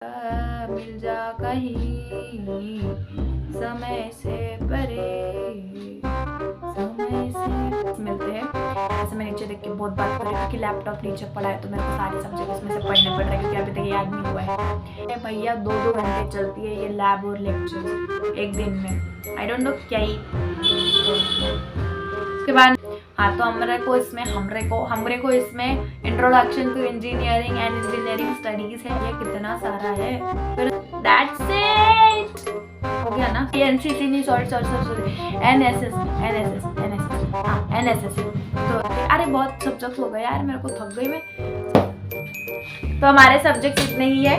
मिल जा कहीं समय से परे, समय से मिलते हैं। ऐसे मैं नीचे देख के बहुत बात कर रही हूँ क्योंकि लैपटॉप नीचे पड़ा है तो मेरे को सारे सब्जेक्ट इसमें से पढ़ने पड़ रहे हैं क्योंकि अभी तक याद नहीं हुआ है। भैया 2-2 घंटे चलती है ये लैब और लेक्चर एक दिन में। आई डोंट नो क्या ही। उसके बाद हाँ, तो हमरे को इसमें introduction to engineering and engineering studies है, ये कितना सारा है। फिर दैट्स इट हो गया ना। एनसीसी नहीं, सॉरी एनएसएस एनएसएस। तो अरे बहुत सब्जेक्ट हो गए यार, मेरे को थक गई मैं। तो हमारे सब्जेक्ट इतने ही है,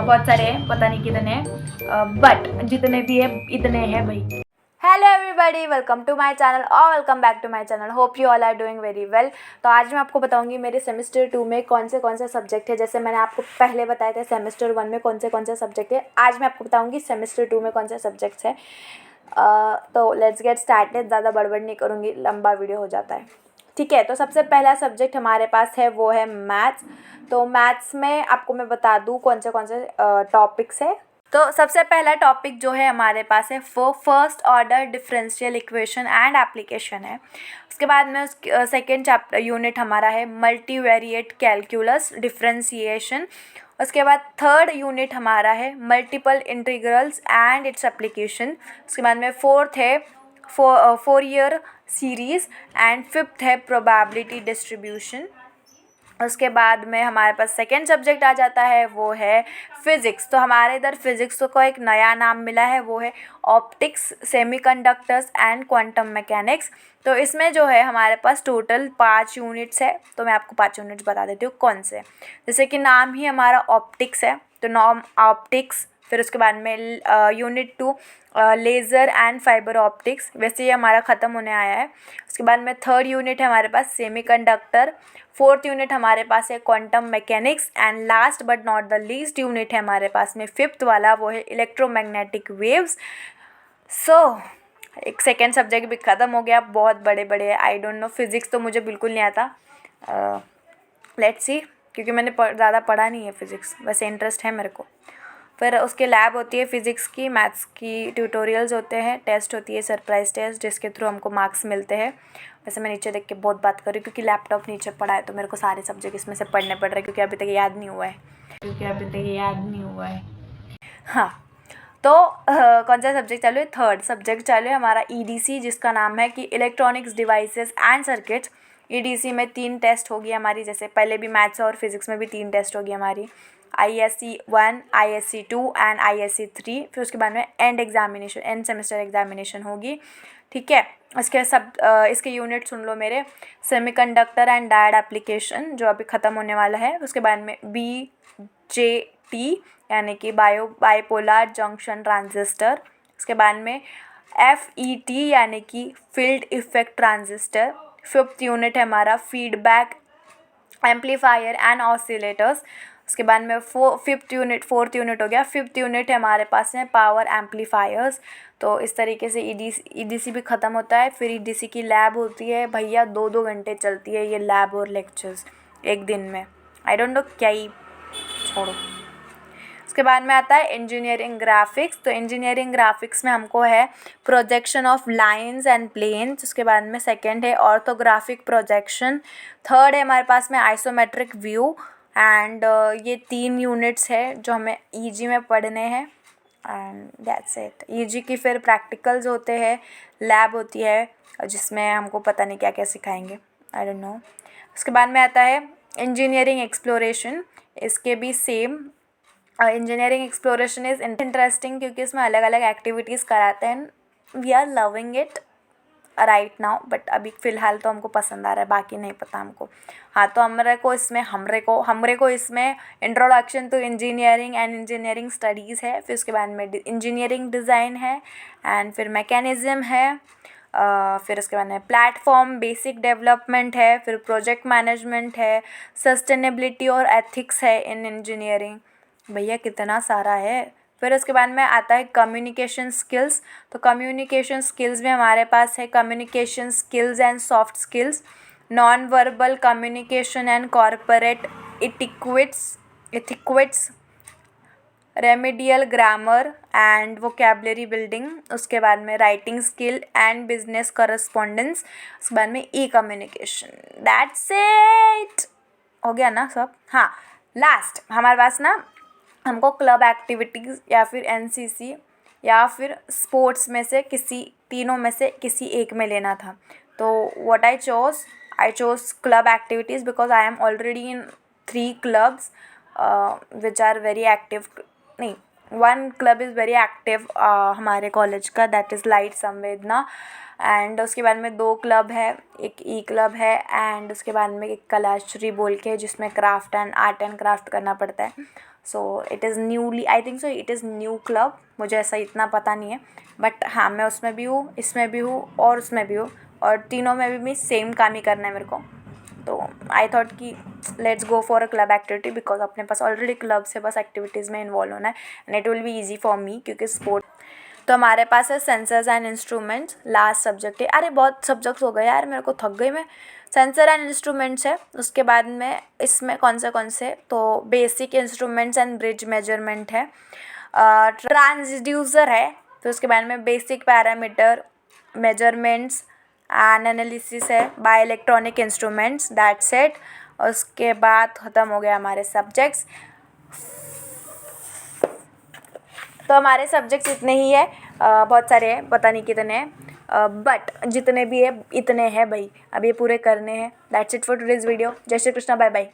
बहुत सारे हैं, पता नहीं कितने हैं, बट जितने भी है इतने हैं भाई। Hello everybody, welcome to my channel और welcome back to my channel. Hope you all are doing very well. तो आज मैं आपको बताऊंगी मेरे सेमेस्टर 2 में कौन से सब्जेक्ट है। जैसे मैंने आपको पहले बताया था सेमेस्टर 1 में कौन से सब्जेक्ट है, आज मैं आपको बताऊंगी सेमेस्टर 2 में कौन से सब्जेक्ट्स है। तो लेट्स गेट स्टार्टेड। ज़्यादा बड़बड़ नहीं करूँगी, लंबा वीडियो हो जाता है, ठीक है। तो सबसे पहला सब्जेक्ट हमारे पास है वो है मैथ्स। तो मैथ्स में आपको मैं बता दूँ कौन से टॉपिक्स है। तो सबसे पहला टॉपिक जो है हमारे पास है वो first order differential equation and application है। उसके बाद में सेकेंड यूनिट हमारा है मल्टीवेरिएट कैलकुलस डिफरेंशिएशन। उसके बाद थर्ड यूनिट हमारा है multiple integrals and its application. उसके बाद में फोर्थ है फोरियर सीरीज़ एंड फिफ्थ है प्रोबेबिलिटी डिस्ट्रीब्यूशन। उसके बाद में हमारे पास सेकेंड सब्जेक्ट आ जाता है वो है फिज़िक्स। तो हमारे इधर फिज़िक्स को एक नया नाम मिला है वो है optics, semiconductors and quantum mechanics. तो इसमें जो है हमारे पास टोटल 5 यूनिट्स है। तो मैं आपको 5 यूनिट्स बता देती हूँ कौन से। जैसे कि नाम ही हमारा ऑप्टिक्स है, तो नॉम ऑप्टिक्स। फिर उसके बाद में unit 2 laser and fibre optics, वैसे ये हमारा ख़त्म होने आया है। उसके बाद में थर्ड यूनिट है हमारे पास सेमीकंडक्टर। फोर्थ यूनिट हमारे पास है quantum mechanics and last but not the least unit है हमारे पास में फिफ्थ वाला, वो है इलेक्ट्रोमैग्नेटिक वेव्स। सो एक सेकेंड सब्जेक्ट भी ख़त्म हो गया। बहुत बड़े बड़े आई डोंट नो, फिज़िक्स तो मुझे बिल्कुल नहीं आता। लेट्स सी, क्योंकि मैंने ज़्यादा पढ़ा नहीं है फ़िज़िक्स, वैसे इंटरेस्ट है मेरे को। फिर उसके लैब होती है फ़िज़िक्स की, मैथ्स की ट्यूटोरियल्स होते हैं, टेस्ट होती है सरप्राइज़ टेस्ट जिसके थ्रू हमको मार्क्स मिलते हैं। वैसे मैं नीचे देख के बहुत बात कर रही हूँ क्योंकि लैपटॉप नीचे पड़ा है तो मेरे को सारे सब्जेक्ट इसमें से पढ़ने पड़ रहे हैं क्योंकि अभी तक याद नहीं हुआ है। हाँ, तो कौन सा सब्जेक्ट चालू है? थर्ड सब्जेक्ट चालू है हमारा ईडीसी, जिसका नाम है कि electronics devices and circuits. EDC में 3 टेस्ट होगी हमारी, जैसे पहले भी मैथ्स और फिज़िक्स में भी 3 टेस्ट होगी हमारी, ISC 1, ISC 2 एंड ISC 3। फिर उसके बाद में एंड सेमेस्टर एग्जामिनेशन होगी, ठीक है। इसके यूनिट सुन लो मेरे। सेमीकंडक्टर एंड डायोड एप्लीकेशन जो अभी ख़त्म होने वाला है। उसके बाद में BJT यानी कि बाइपोलर जंक्शन ट्रांजिस्टर। उसके बाद में FET यानी कि field effect transistor. Fifth unit है हमारा फीडबैक एम्पलीफायर एंड ऑसिलेटर्स। उसके बाद में फोर्थ यूनिट हो गया। फिफ्थ यूनिट है हमारे पास में पावर एम्पलीफायर्स। तो इस तरीके से ईडीसी भी ख़त्म होता है। फिर ईडीसी की लैब होती है भैया, 2-2 घंटे चलती है ये लैब और लेक्चर्स एक दिन में। आई डोंट नो क्या ही, छोड़ो। उसके बाद में आता है इंजीनियरिंग ग्राफिक्स। तो इंजीनियरिंग ग्राफिक्स में हमको है projection of lines and planes. उसके बाद में सेकंड है ऑर्थोग्राफिक प्रोजेक्शन। थर्ड है हमारे पास में आइसोमेट्रिक व्यू एंड ये 3 यूनिट्स है जो हमें ईजी में पढ़ने हैं एंड दैट्स इट। ईजी की फिर प्रैक्टिकल्स होते हैं, लैब होती है जिसमें हमको पता नहीं क्या क्या सिखाएंगे, आई डोंट नो। उसके बाद में आता है इंजीनियरिंग एक्सप्लोरेशन। इसके भी same, engineering exploration is interesting क्योंकि इसमें अलग अलग एक्टिविटीज़ कराते हैं। We are loving it right now, but अभी फ़िलहाल तो हमको पसंद आ रहा है, बाकी नहीं पता हमको। हाँ, तो हमरे को इसमें introduction to engineering and engineering studies है। फिर उसके बाद में इंजीनियरिंग डिज़ाइन है एंड फिर मैकेनिज़्म है। फिर उसके बाद में प्लेटफॉर्म बेसिक डेवलपमेंट है। फिर प्रोजेक्ट मैनेजमेंट है, सस्टेनेबिलिटी और एथिक्स है इन इंजीनियरिंग। भैया कितना सारा है। फिर उसके बाद में आता है कम्युनिकेशन स्किल्स। तो कम्युनिकेशन स्किल्स में हमारे पास है communication skills and soft skills, non verbal communication and corporate etiquettes, remedial grammar and vocabulary building, उसके बाद में writing skill and business correspondence, उसके बाद में ई कम्युनिकेशन। दैट्स इट, हो गया ना सब। हाँ, लास्ट हमारे पास ना, हमको क्लब एक्टिविटीज़ या फिर एनसीसी या फिर स्पोर्ट्स में से किसी तीनों में से किसी एक में लेना था। तो what I chose club activities because I am already in 3 clubs which are very active. नहीं, 1 क्लब इज़ वेरी एक्टिव हमारे कॉलेज का, that is light Samvedna. And उसके बाद में 2 क्लब है, एक ई क्लब है एंड उसके बाद में एक कलाश्री बोल के जिसमें craft and art and craft करना पड़ता है। So it is newly, I think so it is new club, मुझे ऐसा इतना पता नहीं है, बट हाँ मैं उसमें भी हूँ, इसमें भी हूँ और उसमें भी हूँ, और तीनों में भी सेम काम ही करना है मेरे को। तो आई थॉट कि let's go for a club activity because अपने पास ऑलरेडी क्लब से बस एक्टिविटीज़ में इन्वॉल्व होना है and it will be easy for me क्योंकि स्पोर्ट। तो हमारे पास है sensors and instruments, last subject है। अरे बहुत सब्जेक्ट्स हो गए यार, मेरे को थक गई मैं। सेंसर एंड इंस्ट्रूमेंट्स है, उसके बाद में इसमें कौन से तो basic instruments and bridge measurement है, ट्रांसड्यूसर है, फिर उसके बाद में basic parameter measurements and analysis है, by electronic instruments, that's it. उसके बाद ख़त्म हो गया हमारे सब्जेक्ट्स। तो हमारे सब्जेक्ट्स इतने ही है, बहुत सारे हैं, पता नहीं कितने हैं, बट जितने भी है इतने हैं भाई, अब ये पूरे करने हैं। That's it for today's video. जय श्री कृष्णा, बाय बाय।